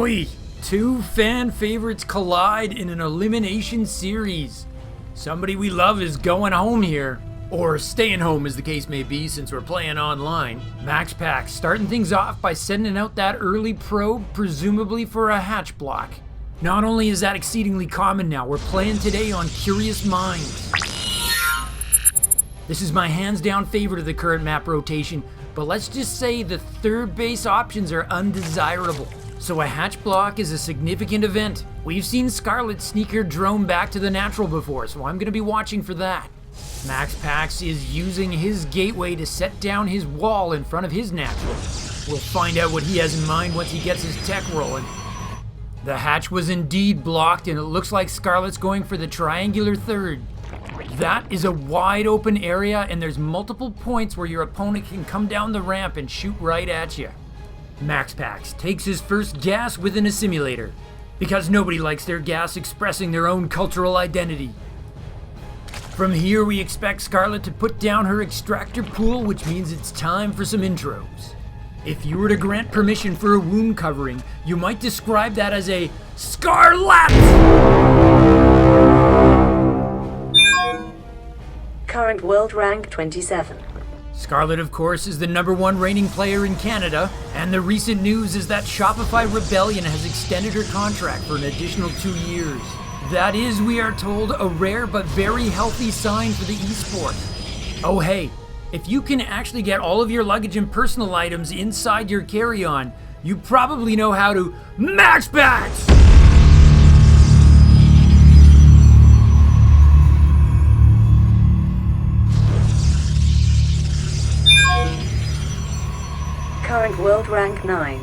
Oi! Two fan favorites collide in an elimination series. Somebody we love is going home here. Or staying home as the case may be since we're playing online. MaxPax starting things off by sending out that early probe, presumably for a hatch block. Not only is that exceedingly common now, we're playing today on Curious Minds. This is my hands down favorite of the current map rotation, but let's just say the third base options are undesirable. So a hatch block is a significant event. We've seen Scarlett sneak her drone back to the natural before, so I'm going to be watching for that. MaxPax is using his gateway to set down his wall in front of his natural. We'll find out what he has in mind once he gets his tech rolling. The hatch was indeed blocked, and it looks like Scarlett's going for the triangular third. That is a wide open area, and there's multiple points where your opponent can come down the ramp and shoot right at you. MaxPax takes his first gas within a simulator, because nobody likes their gas expressing their own cultural identity. From here we expect Scarlett to put down her extractor pool, which means it's time for some intros. If you were to grant permission for a wound covering, you might describe that as a Scarlett! Current world rank 27. Scarlett, of course, is the #1 reigning player in Canada, and the recent news is that Shopify Rebellion has extended her contract for an additional 2 years. That is, we are told, a rare but very healthy sign for the esport. Oh hey, if you can actually get all of your luggage and personal items inside your carry-on, you probably know how to MaxPax! Current world rank 9.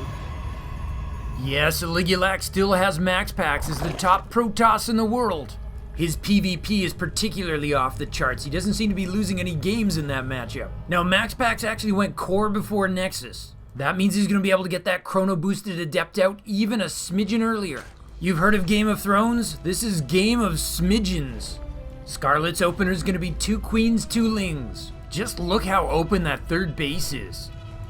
Yes, Eligulac still has MaxPax as the top Protoss in the world. His PvP is particularly off the charts. He doesn't seem to be losing any games in that matchup. Now, MaxPax actually went core before Nexus. That means he's going to be able to get that chrono-boosted Adept out even a smidgen earlier. You've heard of Game of Thrones? This is Game of Smidgens. Scarlett's opener is going to be 2 queens, 2 lings. Just look how open that third base is.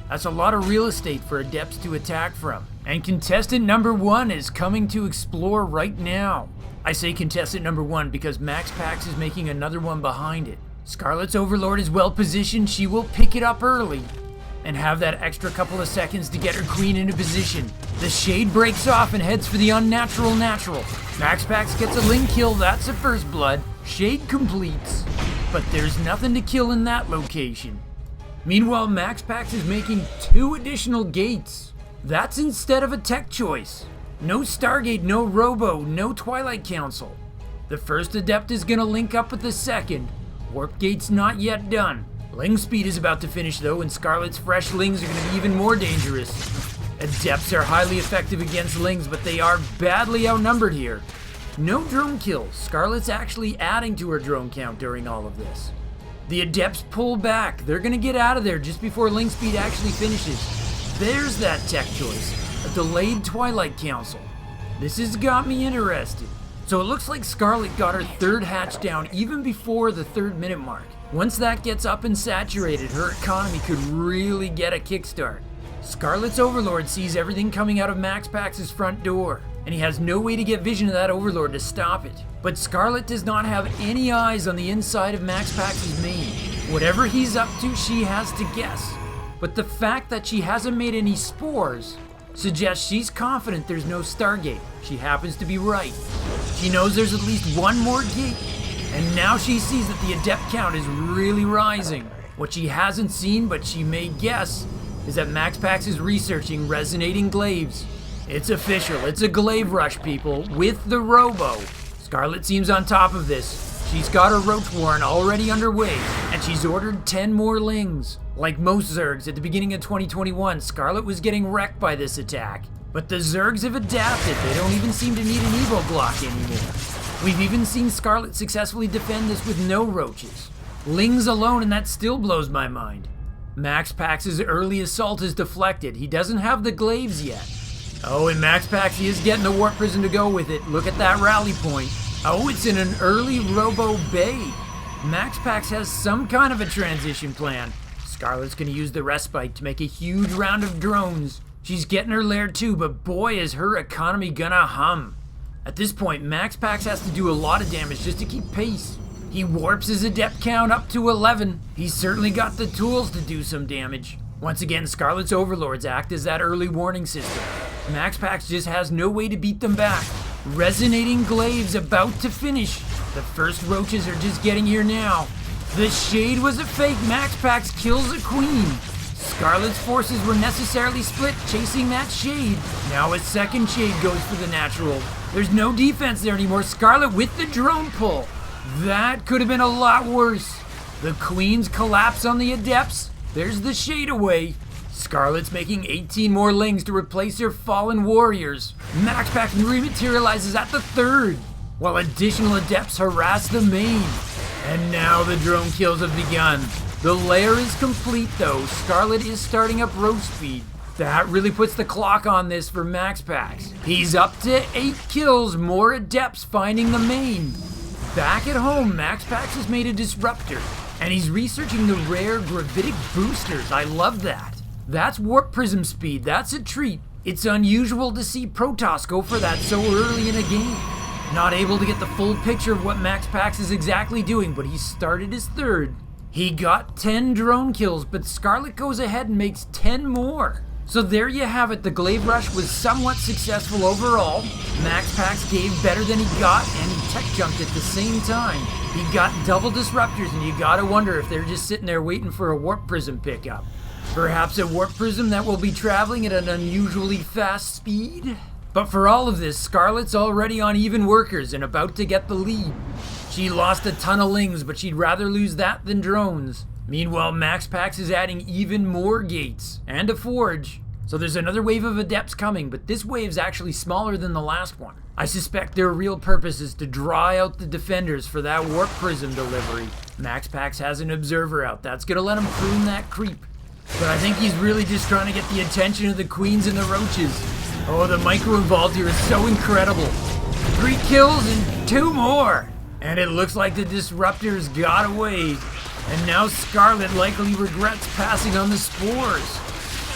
That's a lot of real estate for Adepts to attack from. And contestant #1 is coming to explore right now. I say contestant #1 because MaxPax is making another one behind it. Scarlett's Overlord is well positioned. She will pick it up early and have that extra couple of seconds to get her queen into position. The shade breaks off and heads for the unnatural natural. MaxPax gets a ling kill. That's a first blood. Shade completes. But there's nothing to kill in that location. Meanwhile, MaxPax is making 2 additional gates. That's instead of a tech choice. No Stargate, no Robo, no Twilight Council. The first Adept is gonna link up with the second. Warp Gate's not yet done. Ling speed is about to finish though, and Scarlett's fresh lings are gonna be even more dangerous. Adepts are highly effective against lings, but they are badly outnumbered here. No drone kills. Scarlett's actually adding to her drone count during all of this. The Adepts pull back. They're gonna get out of there just before ling speed actually finishes. There's that tech choice, a delayed Twilight Council. This has got me interested. So it looks like Scarlett got her third hatch down even before the 3rd minute mark. Once that gets up and saturated, her economy could really get a kickstart. Scarlett's Overlord sees everything coming out of MaxPax's front door, and he has no way to get vision of that Overlord to stop it. But Scarlett does not have any eyes on the inside of MaxPax's main. Whatever he's up to, she has to guess. But the fact that she hasn't made any spores suggests she's confident there's no Stargate. She happens to be right. She knows there's at least 1 more gate, and now she sees that the Adept count is really rising. What she hasn't seen, but she may guess, is that MaxPax is researching resonating glaives. It's official, it's a glaive rush, people, with the Robo. Scarlett seems on top of this. She's got her roach warren already underway, and she's ordered 10 more lings. Like most Zergs at the beginning of 2021, Scarlett was getting wrecked by this attack. But the Zergs have adapted. They don't even seem to need an Evo Glock anymore. We've even seen Scarlett successfully defend this with no roaches. Lings alone, and that still blows my mind. MaxPax's early assault is deflected. He doesn't have the glaives yet. Oh, and MaxPax, he is getting the warp prison to go with it. Look at that rally point. Oh, it's in an early Robo Bay. MaxPax has some kind of a transition plan. Scarlett's gonna use the respite to make a huge round of drones. She's getting her lair too, but boy is her economy gonna hum. At this point, MaxPax has to do a lot of damage just to keep pace. He warps his adept count up to 11. He's certainly got the tools to do some damage. Once again, Scarlett's overlords act as that early warning system. MaxPax just has no way to beat them back. Resonating glaives about to finish. The first roaches are just getting here now. The shade was a fake. MaxPax kills a queen. Scarlett's forces were necessarily split chasing that shade. Now a second shade goes for the natural. There's no defense there anymore. Scarlett with the drone pull. That could have been a lot worse. The queens collapse on the adepts. There's the shade away. Scarlett's making 18 more lings to replace her fallen warriors. MaxPax rematerializes at the third, while additional adepts harass the main. And now the drone kills have begun. The lair is complete though. Scarlett is starting up roach speed. That really puts the clock on this for MaxPax. He's up to 8 kills, more adepts finding the main. Back at home, MaxPax has made a disruptor, and he's researching the rare gravitic boosters. I love that. That's warp prism speed. That's a treat. It's unusual to see Protoss go for that so early in a game. Not able to get the full picture of what MaxPax is exactly doing, but he started his third. He got 10 drone kills, but Scarlett goes ahead and makes 10 more. So there you have it. The glaive rush was somewhat successful overall. MaxPax gave better than he got, and he tech jumped at the same time. He got double disruptors, and you gotta wonder if they're just sitting there waiting for a warp prism pickup. Perhaps a warp prism that will be traveling at an unusually fast speed? But for all of this, Scarlett's already on even workers and about to get the lead. She lost a ton of lings, but she'd rather lose that than drones. Meanwhile, MaxPax is adding even more gates and a forge. So there's another wave of adepts coming, but this wave's actually smaller than the last one. I suspect their real purpose is to draw out the defenders for that warp prism delivery. MaxPax has an observer out. That's gonna let him prune that creep. But I think he's really just trying to get the attention of the queens and the roaches. Oh, the micro involved here is so incredible. 3 kills and 2 more. And it looks like the disruptors got away. And now Scarlett likely regrets passing on the spores.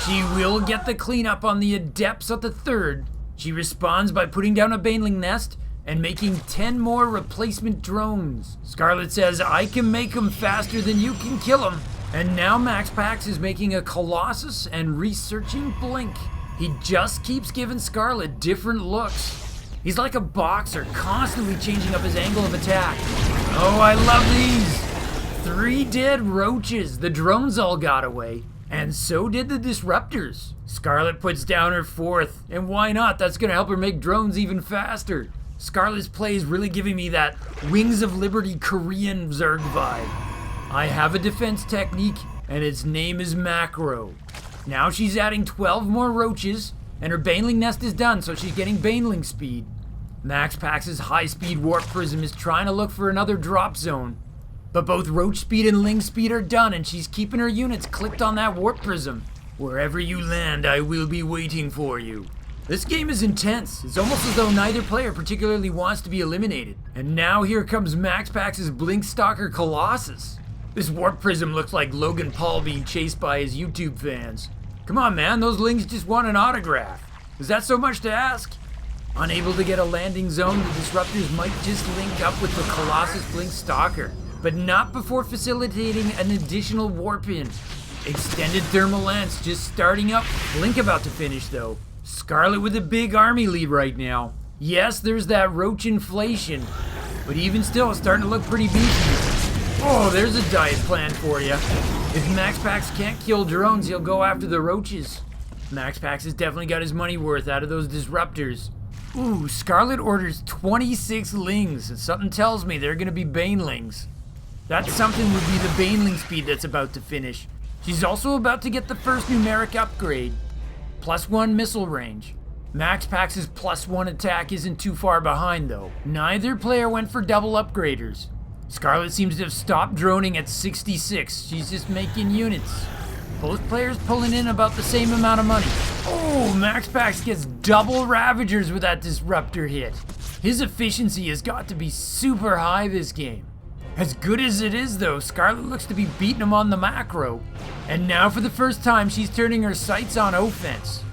She will get the cleanup on the adepts at the third. She responds by putting down a baneling nest and making 10 more replacement drones. Scarlett says, I can make them faster than you can kill them. And now MaxPax is making a Colossus and researching Blink. He just keeps giving Scarlett different looks. He's like a boxer, constantly changing up his angle of attack. Oh, I love these! 3 dead roaches. The drones all got away. And so did the disruptors. Scarlett puts down her 4th. And why not? That's gonna help her make drones even faster. Scarlett's play is really giving me that Wings of Liberty Korean Zerg vibe. I have a defense technique, and its name is Macro. Now she's adding 12 more roaches, and her baneling nest is done, so she's getting baneling speed. MaxPax's high-speed warp prism is trying to look for another drop zone. But both roach speed and ling speed are done, and she's keeping her units clicked on that warp prism. Wherever you land, I will be waiting for you. This game is intense. It's almost as though neither player particularly wants to be eliminated. And now here comes MaxPax's Blink Stalker Colossus. This warp prism looks like Logan Paul being chased by his YouTube fans. Come on, man, those lings just want an autograph. Is that so much to ask? Unable to get a landing zone, the disruptors might just link up with the Colossus Blink Stalker, but not before facilitating an additional warp in. Extended thermal lance just starting up. Blink about to finish though. Scarlett with a big army lead right now. Yes, there's that roach inflation, but even still it's starting to look pretty beefy. Oh, there's a diet plan for you. If MaxPax can't kill drones, he'll go after the roaches. MaxPax has definitely got his money worth out of those disruptors. Ooh, Scarlett orders 26 lings, and something tells me they're gonna be banelings. That something would be the baneling speed that's about to finish. She's also about to get the first numeric upgrade. +1 missile range. MaxPax's +1 attack isn't too far behind though. Neither player went for double upgraders. Scarlett seems to have stopped droning at 66. She's just making units. Both players pulling in about the same amount of money. Oh, MaxPax gets double Ravagers with that disruptor hit. His efficiency has got to be super high this game. As good as it is though, Scarlett looks to be beating him on the macro. And now for the first time, she's turning her sights on offense.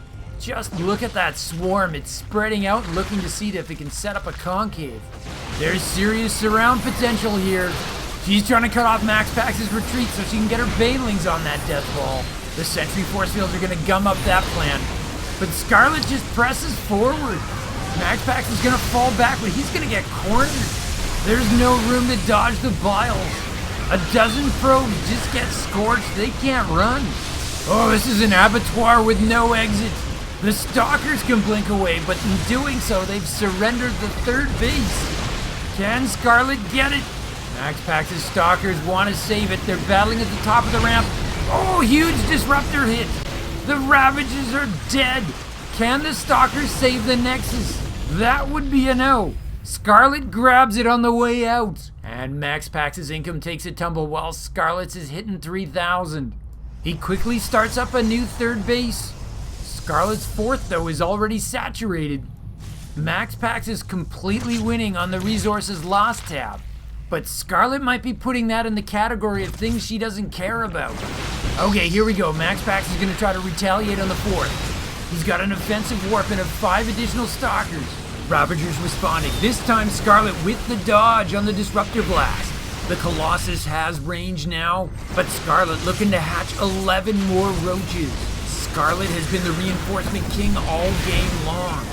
Just look at that swarm. It's spreading out and looking to see if it can set up a concave. There's serious surround potential here. She's trying to cut off MaxPax's retreat so she can get her banelings on that death ball. The sentry force fields are going to gum up that plan. But Scarlett just presses forward. MaxPax is going to fall back, but he's going to get cornered. There's no room to dodge the biles. A dozen probes just get scorched. They can't run. Oh, this is an abattoir with no exit. The stalkers can blink away, but in doing so, they've surrendered the third base. Can Scarlett get it? MaxPax's stalkers want to save it. They're battling at the top of the ramp. Oh, huge disruptor hit. The Ravagers are dead. Can the stalkers save the Nexus? That would be a no. Scarlett grabs it on the way out. And MaxPax's income takes a tumble while Scarlett's is hitting 3,000. He quickly starts up a new third base. Scarlett's fourth, though, is already saturated. MaxPax is completely winning on the resources lost tab. But Scarlett might be putting that in the category of things she doesn't care about. Okay, here we go. MaxPax is going to try to retaliate on the fourth. He's got an offensive warp and 5 additional stalkers. Ravagers responding. This time Scarlett with the dodge on the disruptor blast. The Colossus has range now, but Scarlett looking to hatch 11 more roaches. Scarlett has been the reinforcement king all game long.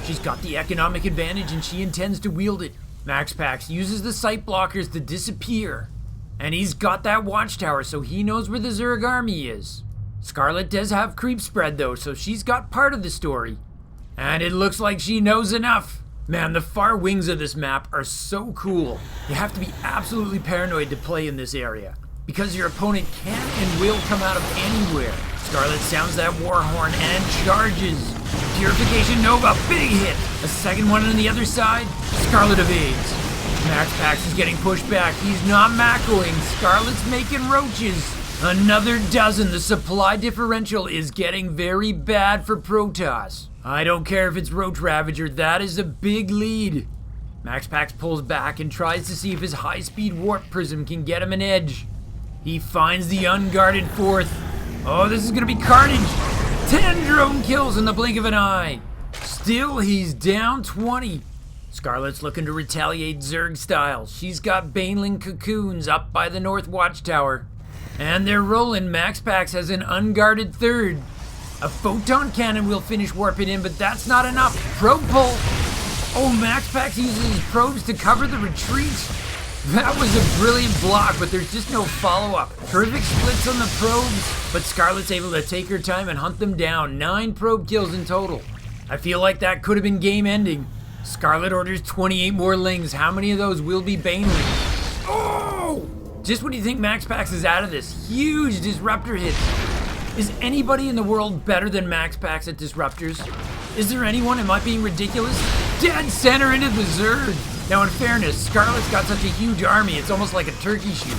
She's got the economic advantage and she intends to wield it. MaxPax uses the sight blockers to disappear. And he's got that watchtower, so he knows where the Zerg army is. Scarlett does have creep spread though, so she's got part of the story. And it looks like she knows enough. Man, the far wings of this map are so cool. You have to be absolutely paranoid to play in this area, because your opponent can and will come out of anywhere. Scarlett sounds that war horn and charges. Purification Nova, big hit. A second one on the other side. Scarlett evades. MaxPax is getting pushed back. He's not macroing. Scarlett's making roaches. Another dozen. The supply differential is getting very bad for Protoss. I don't care if it's Roach Ravager, that is a big lead. MaxPax pulls back and tries to see if his high-speed warp prism can get him an edge. He finds the unguarded fourth. Oh, this is gonna be carnage. 10 drone kills in the blink of an eye. Still, he's down 20. Scarlett's looking to retaliate Zerg style. She's got Baneling cocoons up by the North Watchtower. And they're rolling. MaxPax has an unguarded third. A photon cannon will finish warping in, but that's not enough. Probe pull. Oh, MaxPax uses his probes to cover the retreat. That was a brilliant block, but there's just no follow-up. Terrific splits on the probes, but Scarlett's able to take her time and hunt them down. 9 probe kills in total. I feel like that could have been game-ending. Scarlett orders 28 more lings. How many of those will be banelings? Oh! Just when you think MaxPax is out of this, huge disruptor hits. Is anybody in the world better than MaxPax at disruptors? Is there anyone? Am I being ridiculous? Dead center into the Zerg. Now in fairness, Scarlett's got such a huge army, it's almost like a turkey shoot.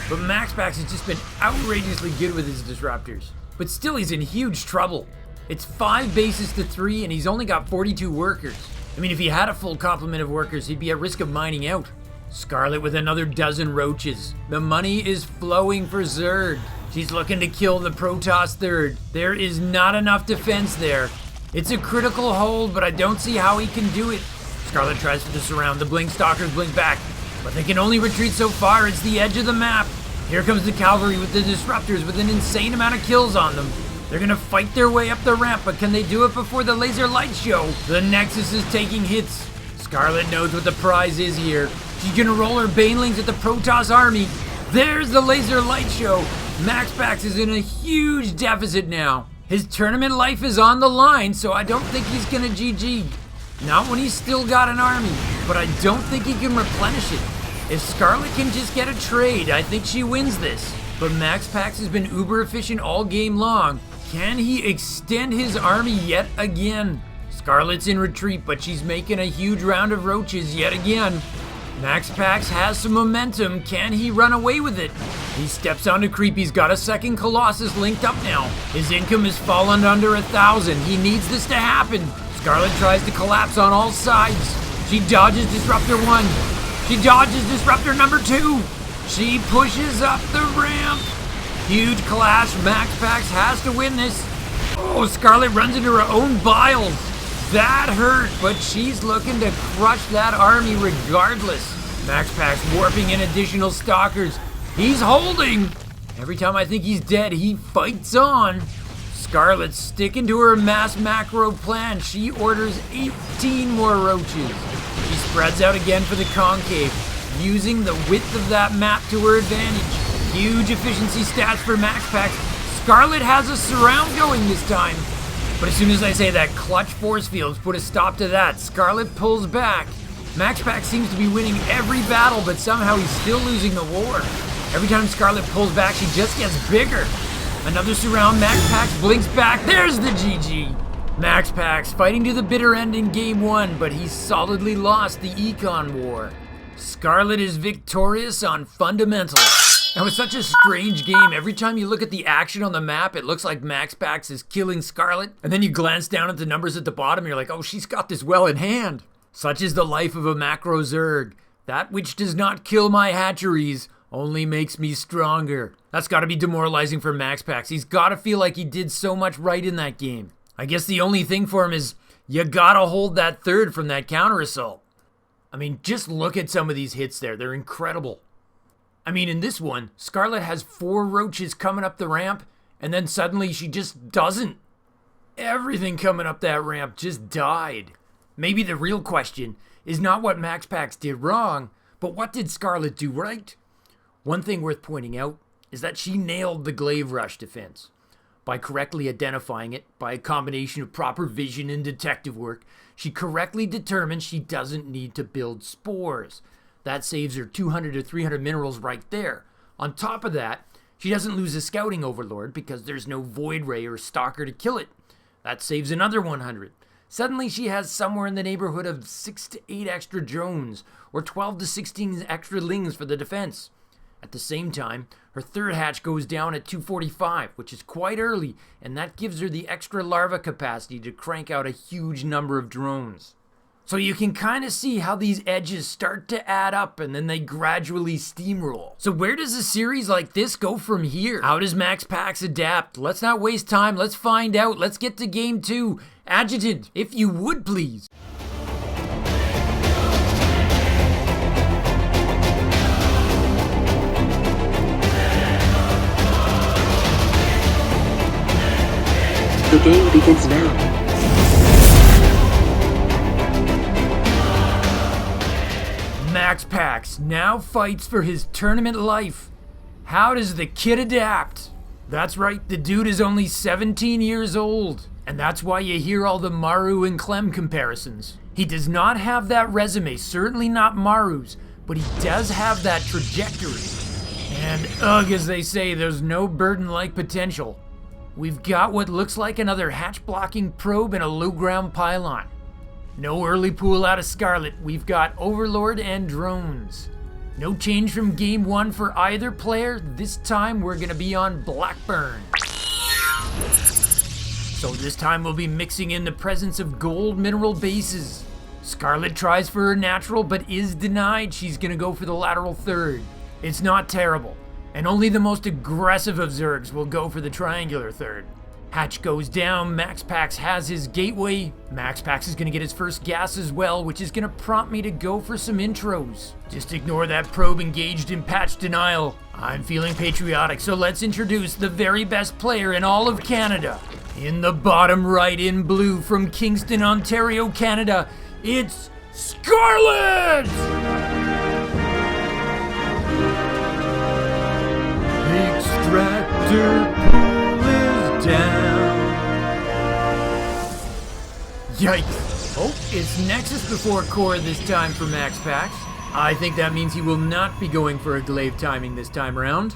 But MaxPax has just been outrageously good with his disruptors. But still, he's in huge trouble. It's 5 bases to 3 and he's only got 42 workers. I mean, if he had a full complement of workers, he'd be at risk of mining out. Scarlett with another dozen roaches. The money is flowing for Zerg. She's looking to kill the Protoss third. There is not enough defense there. It's a critical hold, but I don't see how he can do it. Scarlett tries to surround. The Blink Stalkers blink back, but they can only retreat so far. It's the edge of the map. Here comes the cavalry with the disruptors with an insane amount of kills on them. They're gonna fight their way up the ramp, but can they do it before the laser light show? The Nexus is taking hits. Scarlett knows what the prize is here. She's gonna roll her Banelings at the Protoss army. There's the laser light show. MaxPax is in a huge deficit now. His tournament life is on the line, so I don't think he's gonna GG. Not when he's still got an army, but I don't think he can replenish it. If Scarlett can just get a trade, I think she wins this. But MaxPax has been uber efficient all game long. Can he extend his army yet again? Scarlett's in retreat, but she's making a huge round of roaches yet again. MaxPax has some momentum. Can he run away with it? He steps onto creep. He's got a second Colossus linked up now. His income has fallen under 1,000. He needs this to happen. Scarlett tries to collapse on all sides. She dodges Disruptor 1. She dodges Disruptor number 2. She pushes up the ramp. Huge clash. MaxPax has to win this. Oh, Scarlett runs into her own biles. That hurt, but she's looking to crush that army regardless. MaxPax warping in additional stalkers. He's holding. Every time I think he's dead, he fights on. Scarlett's sticking to her mass macro plan. She orders 18 more roaches. She spreads out again for the concave, using the width of that map to her advantage. Huge efficiency stats for MaxPax. Scarlett has a surround going this time. But as soon as I say that, clutch force fields put a stop to that. Scarlett pulls back. MaxPax seems to be winning every battle, but somehow he's still losing the war. Every time Scarlett pulls back, she just gets bigger. Another surround, MaxPax blinks back. There's the GG. MaxPax fighting to the bitter end in game 1, but he solidly lost the econ war. Scarlett is victorious on fundamentals. That was such a strange game. Every time you look at the action on the map, it looks like MaxPax is killing Scarlett. And then you glance down at the numbers at the bottom, and you're like, oh, she's got this well in hand. Such is the life of a macro Zerg. That which does not kill my hatcheries only makes me stronger. That's gotta be demoralizing for MaxPax. He's gotta feel like he did so much right in that game. I guess the only thing for him is you gotta hold that third from that counter assault. I mean, just look at some of these hits there. They're incredible. I mean, in this one, Scarlett has 4 roaches coming up the ramp, and then suddenly she just doesn't. Everything coming up that ramp just died. Maybe the real question is not what MaxPax did wrong, but what did Scarlett do right? One thing worth pointing out is that she nailed the glaive rush defense. By correctly identifying it, by a combination of proper vision and detective work, she correctly determined she doesn't need to build spores. That saves her 200 to 300 minerals right there. On top of that, she doesn't lose a scouting overlord because there's no void ray or stalker to kill it. That saves another 100. Suddenly she has somewhere in the neighborhood of 6 to 8 extra drones, or 12 to 16 extra lings for the defense. At the same time, her third hatch goes down at 245, which is quite early, and that gives her the extra larva capacity to crank out a huge number of drones. So you can kind of see how these edges start to add up and then they gradually steamroll. So where does a series like this go from here? How does MaxPax adapt? Let's not waste time, let's find out. Let's get to game 2. Adjutant, if you would please. The game begins now. MaxPax now fights for his tournament life. How does the kid adapt? That's right, the dude is only 17 years old. And that's why you hear all the Maru and Clem comparisons. He does not have that resume, certainly not Maru's, but he does have that trajectory. And ugh, as they say, there's no burden-like potential. We've got what looks like another hatch-blocking probe and a low-ground pylon. No early pool out of Scarlett. We've got Overlord and drones. No change from game 1 for either player. This time we're gonna be on Blackburn. So this time we'll be mixing in the presence of gold mineral bases. Scarlett tries for her natural but is denied. She's gonna go for the lateral third. It's not terrible. And only the most aggressive of Zergs will go for the triangular third. Hatch goes down, MaxPax has his gateway. MaxPax is gonna get his first gas as well, which is gonna prompt me to go for some intros. Just ignore that probe engaged in patch denial. I'm feeling patriotic, so let's introduce the very best player in all of Canada. In the bottom right in blue from Kingston, Ontario, Canada, it's Scarlett! Extractor pool is down. Yikes. Oh, it's Nexus before core this time for MaxPax. I think that means he will not be going for a glaive timing this time around.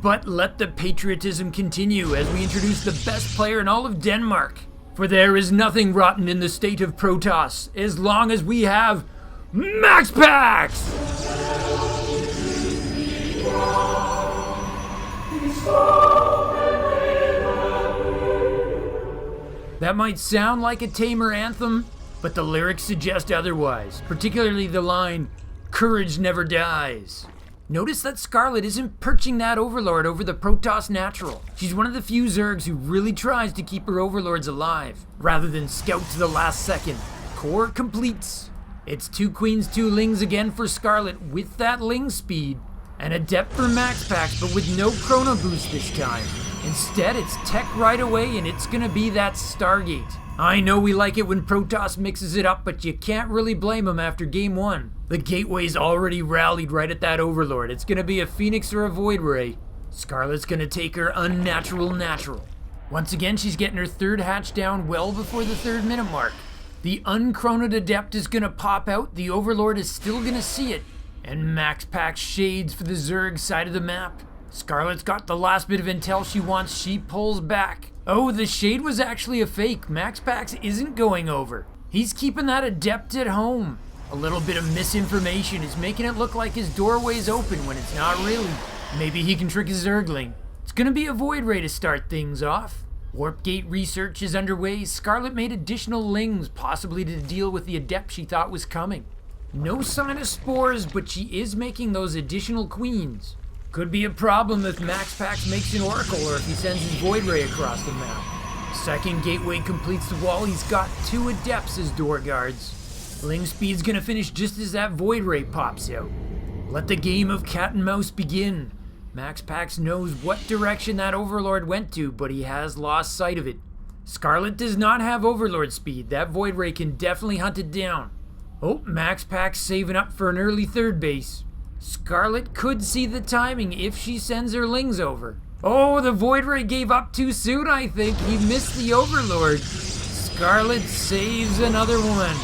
But let the patriotism continue as we introduce the best player in all of Denmark. For there is nothing rotten in the state of Protoss as long as we have MaxPax! That might sound like a tamer anthem, but the lyrics suggest otherwise, particularly the line, "Courage never dies." Notice that Scarlett isn't perching that Overlord over the Protoss natural. She's one of the few Zergs who really tries to keep her Overlords alive, rather than scout to the last second. Core completes. It's 2 Queens, 2 Lings again for Scarlett with that Ling speed. An Adept for MaxPax, but with no Chrono Boost this time. Instead, it's Tech right away, and it's gonna be that Stargate. I know we like it when Protoss mixes it up, but you can't really blame him after game 1. The Gateway's already rallied right at that Overlord. It's gonna be a Phoenix or a Void Ray. Scarlett's gonna take her unnatural natural. Once again, she's getting her 3rd hatch down well before the 3rd minute mark. The unchronoed Adept is gonna pop out, the Overlord is still gonna see it, and MaxPax shades for the Zerg side of the map. Scarlett's got the last bit of intel she wants, she pulls back. Oh, the shade was actually a fake. MaxPax isn't going over. He's keeping that Adept at home. A little bit of misinformation is making it look like his doorway's open when it's not really. Maybe he can trick his Zergling. It's gonna be a Void Ray to start things off. Warp Gate research is underway. Scarlett made additional Lings, possibly to deal with the Adept she thought was coming. No sign of spores, but she is making those additional Queens. Could be a problem if MaxPax makes an Oracle or if he sends his Void Ray across the map. 2nd Gateway completes the wall. He's got 2 Adepts as door guards. Ling speed's gonna finish just as that Void Ray pops out. Let the game of cat and mouse begin. MaxPax knows what direction that Overlord went to, but he has lost sight of it. Scarlett does not have Overlord speed. That Void Ray can definitely hunt it down. Oh, MaxPax saving up for an early 3rd base. Scarlett could see the timing if she sends her Lings over. Oh, the Void Ray gave up too soon, I think. He missed the Overlord. Scarlett saves another one.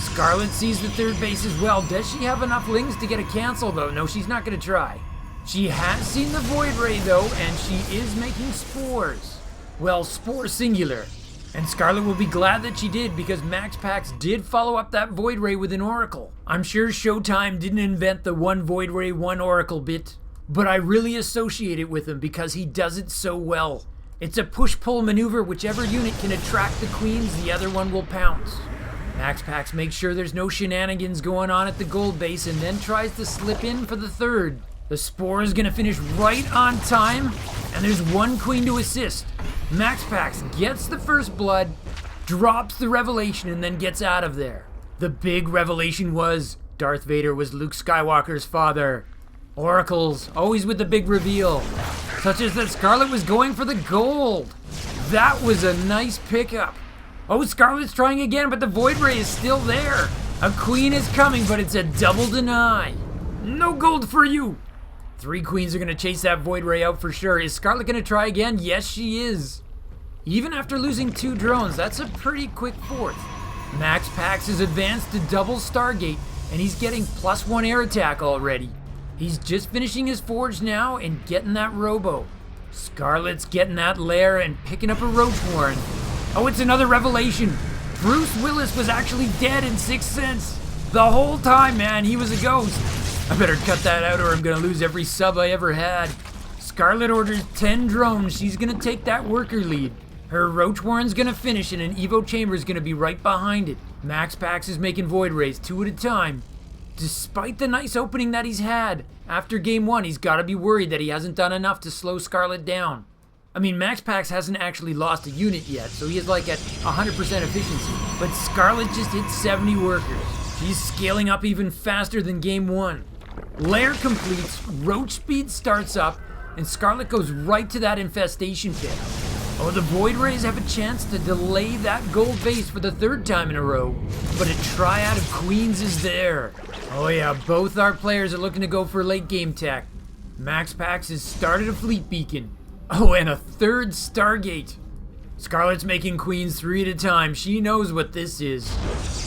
Scarlett sees the 3rd base as well. Does she have enough Lings to get a cancel, though? No, she's not going to try. She has seen the Void Ray, though, and she is making spores. Well, spore singular. And Scarlett will be glad that she did, because MaxPax did follow up that Void Ray with an Oracle. I'm sure Showtime didn't invent the 1 Void Ray, 1 Oracle bit, but I really associate it with him because he does it so well. It's a push-pull maneuver. Whichever unit can attract the Queens, the other one will pounce. MaxPax makes sure there's no shenanigans going on at the gold base and then tries to slip in for the 3rd. The Spore is gonna finish right on time, and there's 1 Queen to assist. MaxPax gets the first blood, drops the revelation, and then gets out of there. The big revelation was Darth Vader was Luke Skywalker's father. Oracles, always with the big reveal, such as that Scarlett was going for the gold. That was a nice pickup. Oh, Scarlett's trying again, but the Void Ray is still there. A Queen is coming, but it's a double deny. No gold for you. 3 Queens are going to chase that Void Ray out for sure. Is Scarlett going to try again? Yes, she is. Even after losing 2 drones, that's a pretty quick 4th. MaxPax is advanced to double Stargate, and he's getting +1 air attack already. He's just finishing his forge now and getting that robo. Scarlett's getting that lair and picking up a Roach Warren. Oh, it's another revelation. Bruce Willis was actually dead in Sixth Sense. The whole time, man, he was a ghost. I better cut that out or I'm gonna lose every sub I ever had. Scarlett orders 10 drones. She's gonna take that worker lead. Her Roach Warren's gonna finish and an Evo Chamber's gonna be right behind it. MaxPax is making Void Rays 2 at a time. Despite the nice opening that he's had, after game 1, he's gotta be worried that he hasn't done enough to slow Scarlett down. I mean, MaxPax hasn't actually lost a unit yet, so he is like at 100% efficiency. But Scarlett just hit 70 workers. She's scaling up even faster than game 1. Lair completes, Roach speed starts up, and Scarlett goes right to that infestation pit. Oh, the Void Rays have a chance to delay that gold base for the 3rd time in a row, but a triad of Queens is there. Oh yeah, both our players are looking to go for late game tech. MaxPax has started a fleet beacon. Oh, and a 3rd Stargate. Scarlett's making Queens 3 at a time. She knows what this is.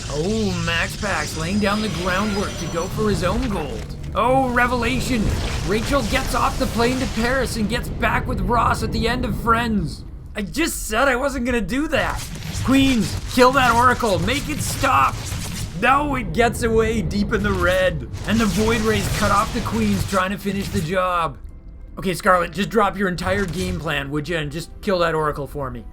Oh, MaxPax laying down the groundwork to go for his own gold. Oh, revelation! Rachel gets off the plane to Paris and gets back with Ross at the end of Friends. I just said I wasn't gonna do that. Queens, kill that Oracle, make it stop. No, it gets away deep in the red. And the Void Rays cut off the Queens trying to finish the job. Okay, Scarlett, just drop your entire game plan, would you, and just kill that Oracle for me.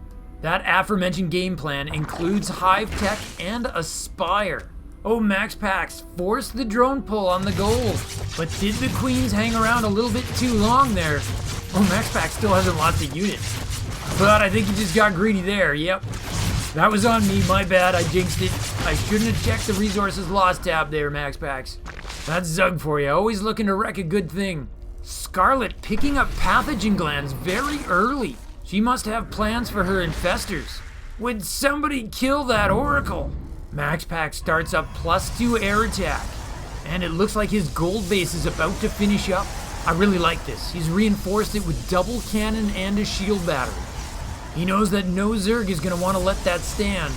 That aforementioned game plan includes Hive Tech and Aspire. Oh, MaxPax forced the drone pull on the goal, but did the queens hang around a little bit too long there? Oh, MaxPax still hasn't lost a unit, but I think he just got greedy there. Yep, that was on me, my bad, I jinxed it. I shouldn't have checked the resources lost tab there, MaxPax. That's Zug for you, always looking to wreck a good thing. Scarlett picking up pathogen glands very early. She must have plans for her infestors. Would somebody kill that Oracle? MaxPax starts up +2 air attack, and it looks like his gold base is about to finish up. I really like this. He's reinforced it with double cannon and a shield battery. He knows that no Zerg is going to want to let that stand.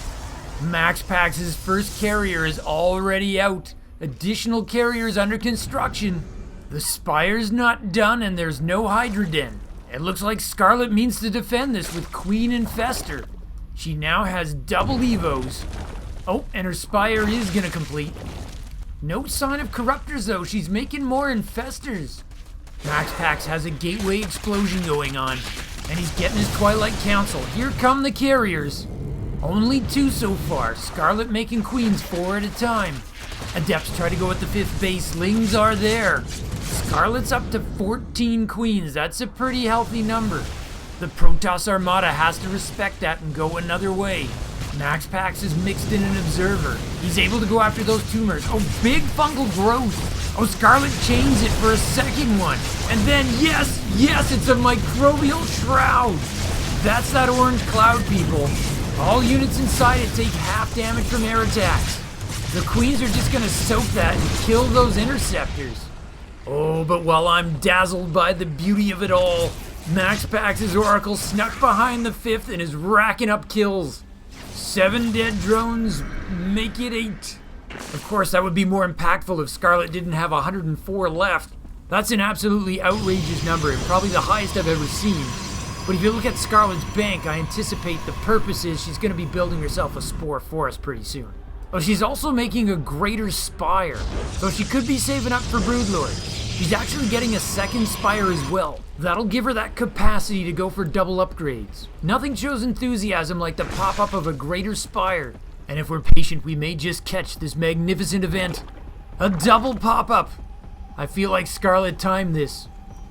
MaxPax's first carrier is already out. Additional carriers under construction. The Spire's not done and there's no Hydra Den. It looks like Scarlett means to defend this with Queen Infester. She now has double Evos. Oh, and her Spire is gonna complete. No sign of Corruptors though, she's making more Infestors. MaxPax has a gateway explosion going on, and he's getting his Twilight Council. Here come the carriers. Only 2 so far, Scarlett making queens 4 at a time. Adepts try to go at the 5th base, Lings are there. Scarlett's up to 14 queens, that's a pretty healthy number. The Protoss Armada has to respect that and go another way. MaxPax is mixed in an observer. He's able to go after those tumors. Oh, big fungal growth. Oh, Scarlett chains it for a second one. And then, yes, it's a microbial shroud. That's that orange cloud, people. All units inside it take half damage from air attacks. The queens are just gonna soak that and kill those interceptors. Oh, but while I'm dazzled by the beauty of it all, MaxPax's Oracle snuck behind the 5th and is racking up kills. 7 dead drones make it 8. Of course, that would be more impactful if Scarlett didn't have 104 left. That's an absolutely outrageous number and probably the highest I've ever seen. But if you look at Scarlett's bank, I anticipate the purpose is she's going to be building herself a Spore Forest pretty soon. Oh, she's also making a greater Spire, so she could be saving up for Broodlord. She's actually getting a second Spire as well. That'll give her that capacity to go for double upgrades. Nothing shows enthusiasm like the pop-up of a greater Spire. And if we're patient, we may just catch this magnificent event. A double pop-up! I feel like Scarlett timed this.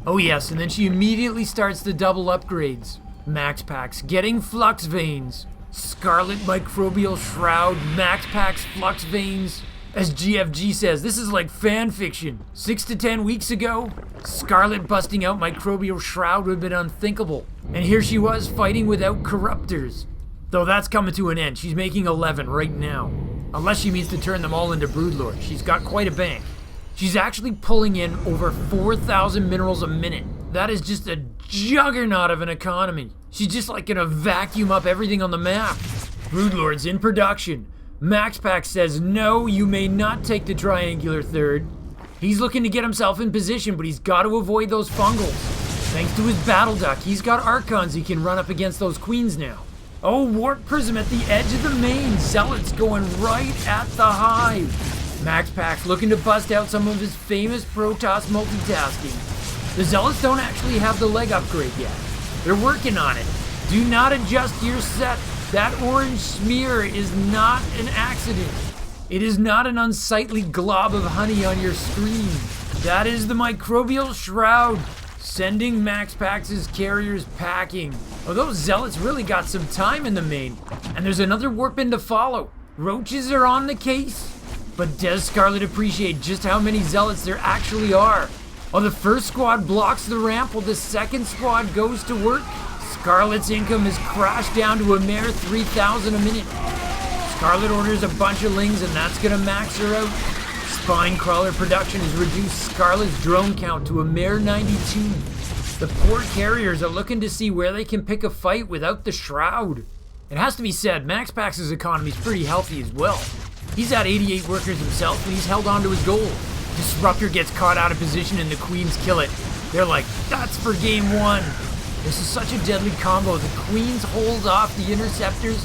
Oh yes, and then she immediately starts the double upgrades. MaxPax getting Flux Veins. Scarlett Microbial Shroud, MaxPax Flux Veins. As GFG says, this is like fan fiction. 6 to 10 weeks ago, Scarlett busting out Microbial Shroud would have been unthinkable. And here she was fighting without Corruptors. Though that's coming to an end. She's making 11 right now. Unless she means to turn them all into Broodlord. She's got quite a bank. She's actually pulling in over 4,000 minerals a minute. That is just a juggernaut of an economy. She's just like gonna vacuum up everything on the map. Broodlord's in production. MaxPax says, no, you may not take the triangular third. He's looking to get himself in position, but he's got to avoid those fungals. Thanks to his battle duck, he's got Archons he can run up against those queens now. Oh, Warp Prism at the edge of the main. Zealots going right at the hive. MaxPax looking to bust out some of his famous Protoss multitasking. The Zealots don't actually have the leg upgrade yet. They're working on it. Do not adjust your set. That orange smear is not an accident. It is not an unsightly glob of honey on your screen. That is the Microbial Shroud, sending MaxPax's carriers packing. Oh, those Zealots really got some time in the main. And there's another warp in to follow. Roaches are on the case. But does Scarlett appreciate just how many Zealots there actually are? Oh, the first squad blocks the ramp while the second squad goes to work. Scarlett's income has crashed down to a mere 3,000 a minute. Scarlett orders a bunch of Lings and that's gonna max her out. Spine Crawler production has reduced Scarlett's drone count to a mere 92. The poor carriers are looking to see where they can pick a fight without the Shroud. It has to be said, MaxPax's economy is pretty healthy as well. He's at 88 workers himself and he's held on to his goal. Disruptor gets caught out of position and the Queens kill it. They're like, that's for game 1. This is such a deadly combo. The Queens hold off the Interceptors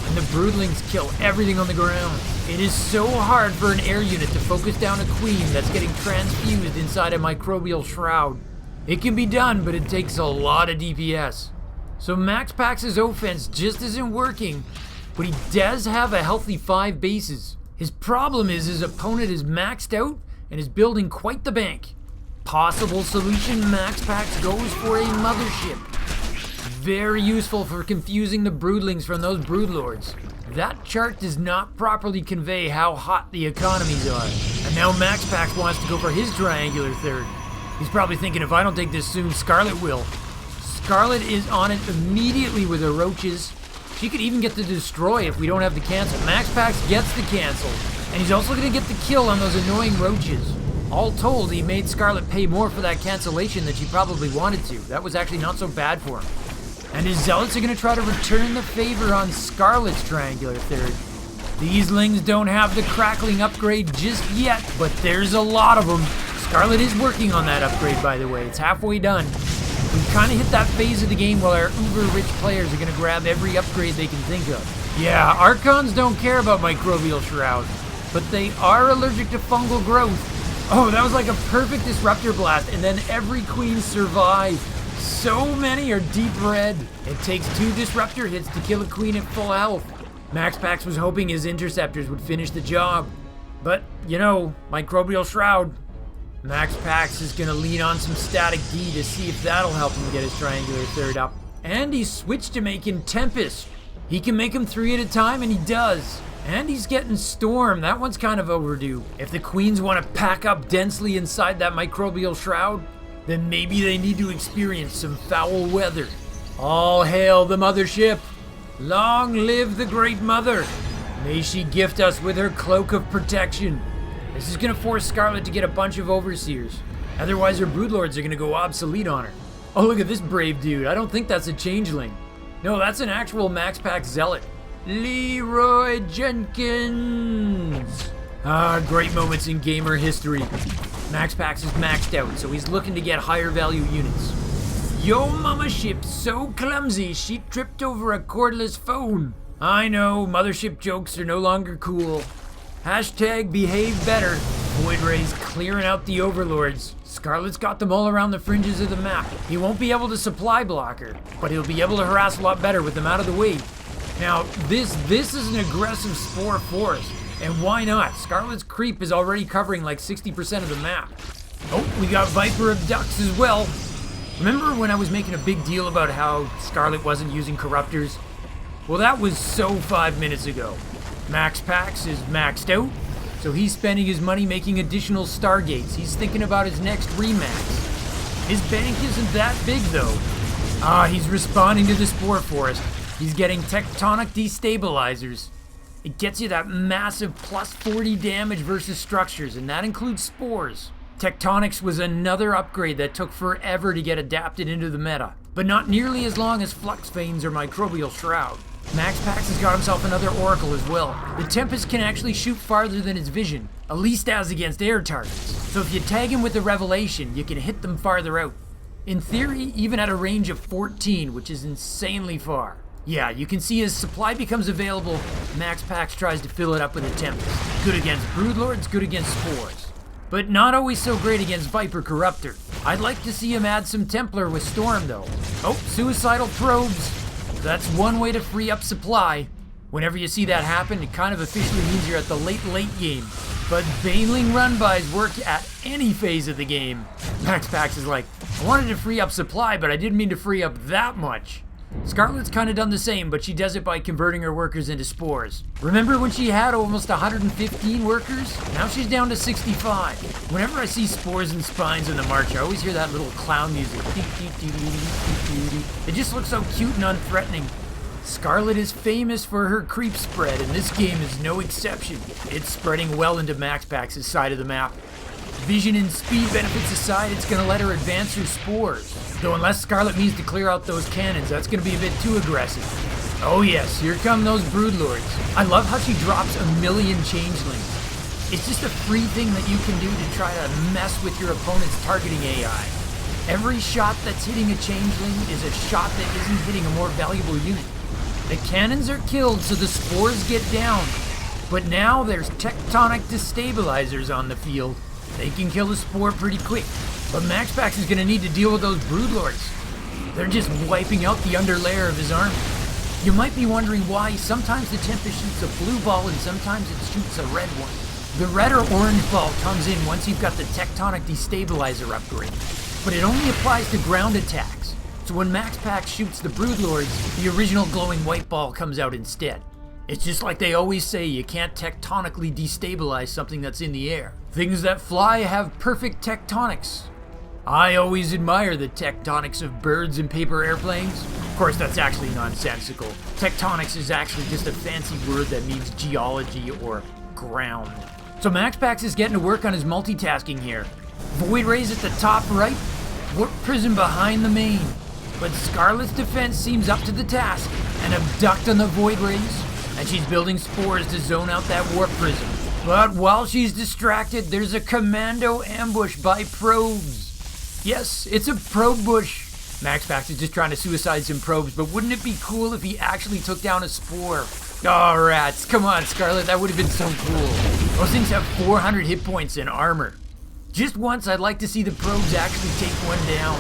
and the Broodlings kill everything on the ground. It is so hard for an air unit to focus down a Queen that's getting transfused inside a Microbial Shroud. It can be done, but it takes a lot of DPS. So MaxPax's offense just isn't working, but he does have a healthy 5 bases. His problem is his opponent is maxed out and is building quite the bank. Possible solution, MaxPax goes for a mothership. Very useful for confusing the broodlings from those broodlords. That chart does not properly convey how hot the economies are. And now MaxPax wants to go for his triangular third. He's probably thinking, if I don't take this soon, Scarlett will. Scarlett is on it immediately with her roaches. She could even get the destroy if we don't have the cancel. MaxPax gets the cancel. And he's also going to get the kill on those annoying roaches. All told, he made Scarlett pay more for that cancellation than she probably wanted to. That was actually not so bad for him. And his zealots are going to try to return the favor on Scarlett's triangular third. These lings don't have the crackling upgrade just yet, but there's a lot of them. Scarlett is working on that upgrade, by the way. It's halfway done. We kind of hit that phase of the game where our uber-rich players are going to grab every upgrade they can think of. Yeah, Archons don't care about microbial shroud, but they are allergic to fungal growth. Oh, that was like a perfect disruptor blast, and then every queen survived. So many are deep red. It takes 2 disruptor hits to kill a queen at full health. MaxPax was hoping his interceptors would finish the job. But, you know, microbial shroud. MaxPax is gonna lean on some static D to see if that'll help him get his triangular third up. And he switched to making Tempest. He can make them 3 at a time, and he does. And he's getting Storm. That one's kind of overdue. If the queens want to pack up densely inside that microbial shroud, then maybe they need to experience some foul weather. All hail the mothership. Long live the Great Mother. May she gift us with her cloak of protection. This is going to force Scarlett to get a bunch of overseers. Otherwise her broodlords are going to go obsolete on her. Oh, look at this brave dude. I don't think that's a changeling. No, that's an actual MaxPax zealot. Leroy Jenkins. Ah, great moments in gamer history. MaxPax is maxed out, so he's looking to get higher value units. Yo mama ship so clumsy she tripped over a cordless phone. I know, mothership jokes are no longer cool. Hashtag behave better. Void Ray's clearing out the overlords. Scarlett's got them all around the fringes of the map. He won't be able to supply block her, but he'll be able to harass a lot better with them out of the way. Now, this is an aggressive spore forest. And why not? Scarlett's creep is already covering like 60% of the map. Oh, we got Viper abducts as well. Remember when I was making a big deal about how Scarlett wasn't using corruptors? Well, that was so 5 minutes ago. MaxPax is maxed out, so he's spending his money making additional Stargates. He's thinking about his next remax. His bank isn't that big though. Ah, he's responding to the spore forest. He's getting tectonic destabilizers. It gets you that massive plus 40 damage versus structures, and that includes spores. Tectonics was another upgrade that took forever to get adapted into the meta, but not nearly as long as Flux Veins or Microbial Shroud. MaxPax has got himself another Oracle as well. The Tempest can actually shoot farther than its vision, at least as against air targets. So if you tag him with a Revelation, you can hit them farther out. In theory, even at a range of 14, which is insanely far. Yeah, you can see as supply becomes available, MaxPax tries to fill it up with a Tempest. Good against Broodlords, good against Spores. But not always so great against Viper Corruptor. I'd like to see him add some Templar with Storm though. Oh, Suicidal Probes. That's one way to free up supply. Whenever you see that happen, it kind of officially means you're at the late game. But Baneling run-bys work at any phase of the game. MaxPax is like, I wanted to free up supply, but I didn't mean to free up that much. Scarlett's kind of done the same, but she does it by converting her workers into spores. Remember when she had almost 115 workers? Now she's down to 65. Whenever I see spores and spines in the march, I always hear that little clown music. It just looks so cute and unthreatening. Scarlett is famous for her creep spread, and this game is no exception. It's spreading well into MaxPax's side of the map. Vision and speed benefits aside, it's going to let her advance her spores. Though unless Scarlett needs to clear out those cannons, that's going to be a bit too aggressive. Oh yes, here come those Broodlords. I love how she drops 1,000,000 changelings. It's just a free thing that you can do to try to mess with your opponent's targeting AI. Every shot that's hitting a changeling is a shot that isn't hitting a more valuable unit. The cannons are killed so the spores get down, but now there's tectonic destabilizers on the field. They can kill the spore pretty quick, but MaxPax is going to need to deal with those Broodlords. They're just wiping out the underlayer of his army. You might be wondering why sometimes the Tempest shoots a blue ball and sometimes it shoots a red one. The red or orange ball comes in once you've got the Tectonic Destabilizer upgrade, but it only applies to ground attacks. So when MaxPax shoots the Broodlords, the original glowing white ball comes out instead. It's just like they always say, you can't tectonically destabilize something that's in the air. Things that fly have perfect tectonics. I always admire the tectonics of birds and paper airplanes. Of course, that's actually nonsensical. Tectonics is actually just a fancy word that means geology or ground. So MaxPax is getting to work on his multitasking here. Void Rays at the top right, Warp Prism behind the main. But Scarlett's defense seems up to the task. An abduct on the Void Rays, and she's building spores to zone out that Warp Prism. But while she's distracted, there's a commando ambush by probes. Yes, it's a probe bush. MaxPax is just trying to suicide some probes, but wouldn't it be cool if he actually took down a spore? Oh, rats. Come on, Scarlett. That would have been so cool. Those things have 400 hit points and armor. Just once, I'd like to see the probes actually take one down.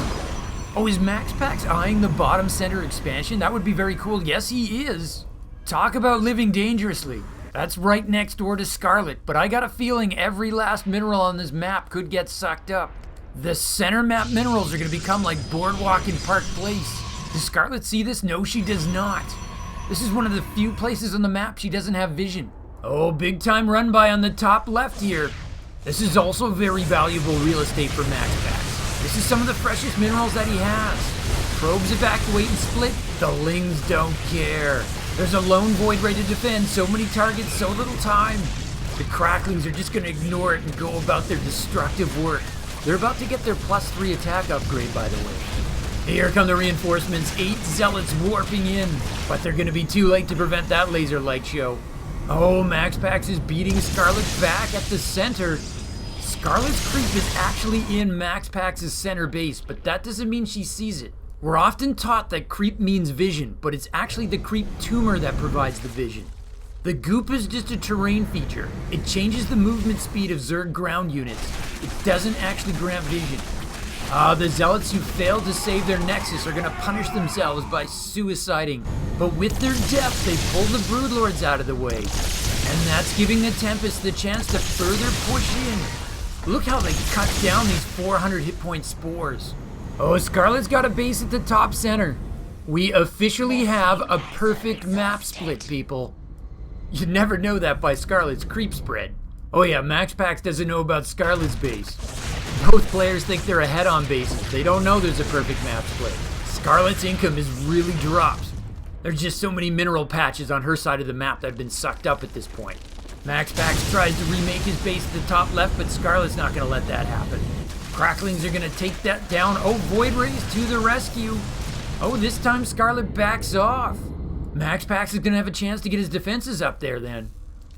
Oh, is MaxPax eyeing the bottom center expansion? That would be very cool. Yes, he is. Talk about living dangerously. That's right next door to Scarlett, but I got a feeling every last mineral on this map could get sucked up. The center map minerals are going to become like Boardwalk in Park Place. Does Scarlett see this? No, she does not. This is one of the few places on the map she doesn't have vision. Oh, big time run by on the top left here. This is also very valuable real estate for MaxPax. This is some of the freshest minerals that he has. Probes evacuate and split. The Lings don't care. There's a lone Void Ray to defend. So many targets, so little time. The Cracklings are just going to ignore it and go about their destructive work. They're about to get their +3 attack upgrade, by the way. Here come the reinforcements. 8 Zealots warping in, but they're going to be too late to prevent that laser light show. Oh, MaxPax is beating Scarlett back at the center. Scarlett's creep is actually in MaxPax's center base, but that doesn't mean she sees it. We're often taught that creep means vision, but it's actually the creep tumor that provides the vision. The goop is just a terrain feature. It changes the movement speed of Zerg ground units. It doesn't actually grant vision. The Zealots who failed to save their Nexus are going to punish themselves by suiciding. But with their death, they pull the Broodlords out of the way. And that's giving the Tempest the chance to further push in. Look how they cut down these 400 hit point spores. Oh, Scarlett's got a base at the top center. We officially have a perfect map split, people. You'd never know that by Scarlett's creep spread. Oh yeah, MaxPax doesn't know about Scarlett's base. Both players think they're ahead on bases. They don't know there's a perfect map split. Scarlett's income is really dropped. There's just so many mineral patches on her side of the map that have been sucked up at this point. MaxPax tries to remake his base at the top left, but Scarlett's not going to let that happen. Cracklings are going to take that down. Oh, Void Rays to the rescue. Oh, this time Scarlett backs off. MaxPax is going to have a chance to get his defenses up there then.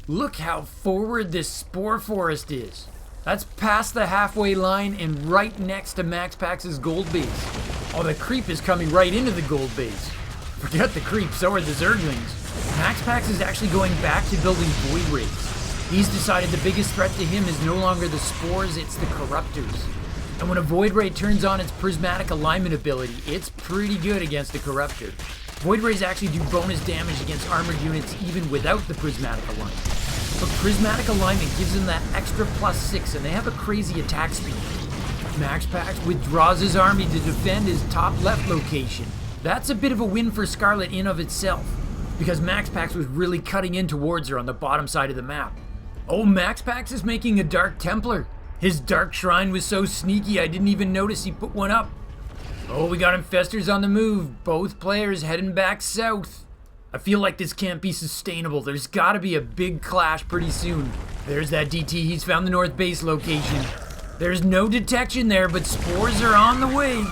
Look how forward this spore forest is. That's past the halfway line and right next to MaxPax's gold base. Oh, the creep is coming right into the gold base. Forget the creep, so are the Zerglings. MaxPax is actually going back to building Void Rays. He's decided the biggest threat to him is no longer the spores, it's the corruptors. And when a Void Ray turns on its prismatic alignment ability, it's pretty good against the corruptor. Void Rays actually do bonus damage against armored units even without the prismatic alignment. But prismatic alignment gives them that extra +6 and they have a crazy attack speed. MaxPax withdraws his army to defend his top left location. That's a bit of a win for Scarlett in of itself, because MaxPax was really cutting in towards her on the bottom side of the map. Oh, MaxPax is making a Dark Templar. His Dark Shrine was so sneaky I didn't even notice he put one up. Oh, we got Infestors on the move. Both players heading back south. I feel like this can't be sustainable. There's gotta be a big clash pretty soon. There's that DT. He's found the north base location. There's no detection there, but spores are on the way.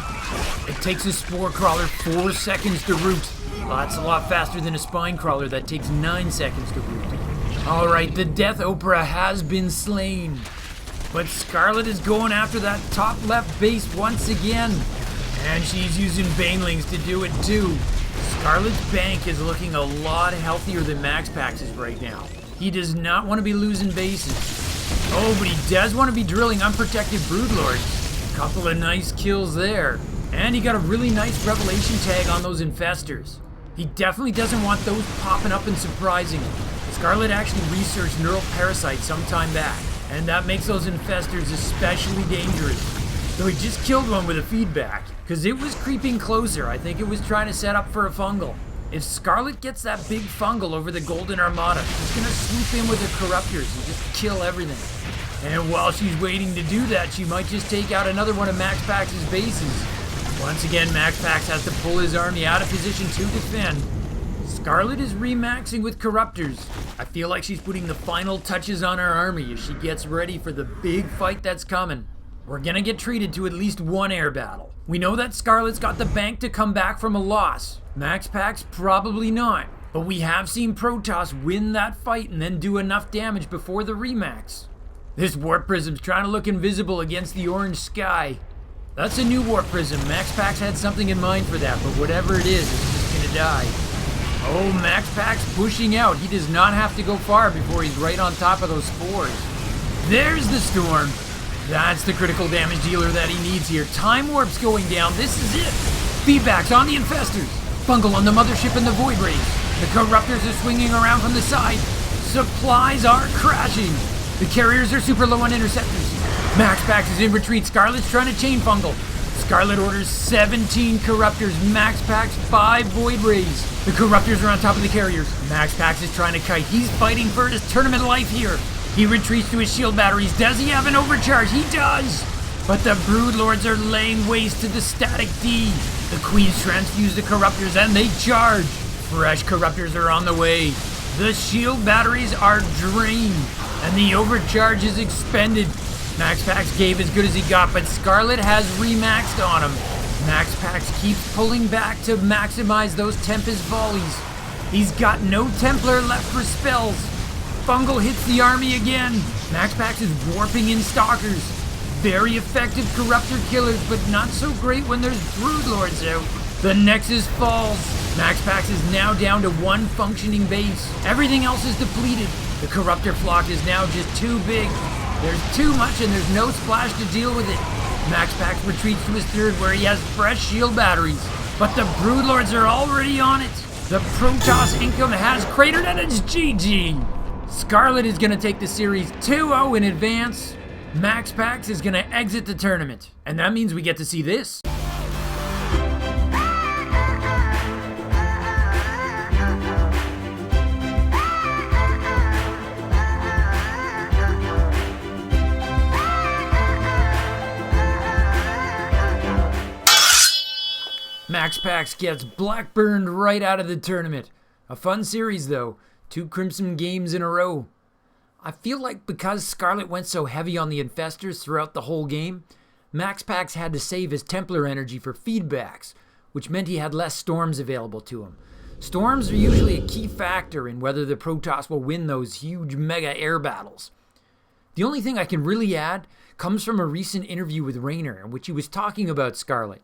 It takes a spore crawler 4 seconds to root. Well, that's a lot faster than a spine crawler that takes 9 seconds to root. Alright, the Death Opera has been slain. But Scarlett is going after that top left base once again. And she's using Banelings to do it too. Scarlett's bank is looking a lot healthier than MaxPax's right now. He does not want to be losing bases. Oh, but he does want to be drilling unprotected Broodlords. Couple of nice kills there. And he got a really nice Revelation tag on those Infestors. He definitely doesn't want those popping up and surprising him. Scarlett actually researched neural parasites some time back, and that makes those infestors especially dangerous. Though he just killed one with a feedback, because it was creeping closer. I think it was trying to set up for a fungal. If Scarlett gets that big fungal over the Golden Armada, she's gonna swoop in with her corruptors and just kill everything. And while she's waiting to do that, she might just take out another one of MaxPax's bases. Once again, MaxPax has to pull his army out of position to defend. Scarlett is remaxing with corruptors. I feel like she's putting the final touches on her army as she gets ready for the big fight that's coming. We're gonna get treated to at least one air battle. We know that Scarlett's got the bank to come back from a loss. MaxPax probably not. But we have seen Protoss win that fight and then do enough damage before the remax. This warp prism's trying to look invisible against the orange sky. That's a new warp prism. MaxPax had something in mind for that, but whatever it is, it's just gonna die. Oh, MaxPax pushing out. He does not have to go far before he's right on top of those spores. There's the storm. That's the critical damage dealer that he needs here. Time warp's going down. This is it. Feedbacks on the infestors. Fungal on the mothership and the void rays. The corruptors are swinging around from the side. Supplies are crashing. The carriers are super low on interceptors. MaxPax is in retreat. Scarlett's trying to chain fungal. Scarlett orders 17 corruptors. MaxPax 5 void rays. The corruptors are on top of the carriers. MaxPax is trying to kite. He's fighting for his tournament life here. He retreats to his shield batteries. Does he have an overcharge? He does! But the Broodlords are laying waste to the static D. The Queens transfuse the corruptors and they charge. Fresh corruptors are on the way. The shield batteries are drained and the overcharge is expended. MaxPax gave as good as he got, but Scarlett has remaxed on him. MaxPax keeps pulling back to maximize those Tempest volleys. He's got no Templar left for spells. Fungal hits the army again. MaxPax is warping in Stalkers. Very effective corruptor killers, but not so great when there's Broodlords out. The Nexus falls. MaxPax is now down to one functioning base. Everything else is depleted. The corruptor flock is now just too big. There's too much and there's no splash to deal with it. MaxPax retreats to his third where he has fresh shield batteries. But the Broodlords are already on it. The Protoss income has cratered and it's GG. Scarlett is going to take the series 2-0 in advance. MaxPax is going to exit the tournament. And that means we get to see this. MaxPax gets blackburned right out of the tournament. A fun series though. 2 Crimson games in a row. I feel like because Scarlett went so heavy on the infestors throughout the whole game, MaxPax had to save his Templar energy for feedbacks, which meant he had less storms available to him. Storms are usually a key factor in whether the Protoss will win those huge mega air battles. The only thing I can really add comes from a recent interview with Raynor in which he was talking about Scarlett.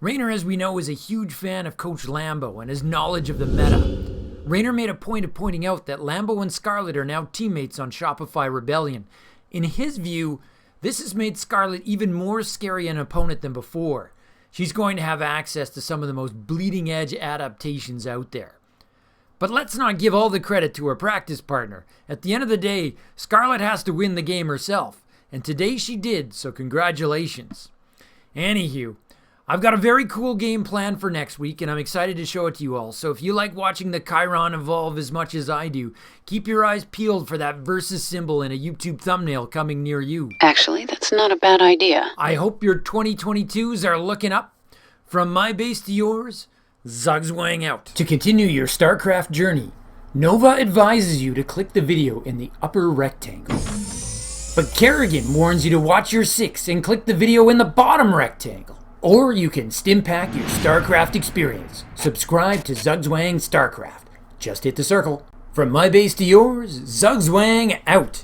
Raynor, as we know, is a huge fan of Coach Lambo and his knowledge of the meta. Raynor made a point of pointing out that Lambo and Scarlett are now teammates on Shopify Rebellion. In his view, this has made Scarlett even more scary an opponent than before. She's going to have access to some of the most bleeding edge adaptations out there. But let's not give all the credit to her practice partner. At the end of the day, Scarlett has to win the game herself. And today she did, so congratulations. Anywho, I've got a very cool game planned for next week, and I'm excited to show it to you all. So if you like watching the Chiron evolve as much as I do, keep your eyes peeled for that versus symbol in a YouTube thumbnail coming near you. Actually, that's not a bad idea. I hope your 2022s are looking up. From my base to yours, Zugzwang out. To continue your Starcraft journey, Nova advises you to click the video in the upper rectangle. But Kerrigan warns you to watch your 6 and click the video in the bottom rectangle. Or you can stimpack your Starcraft experience. Subscribe to Zugzwang Starcraft. Just hit the circle. From my base to yours, Zugzwang out.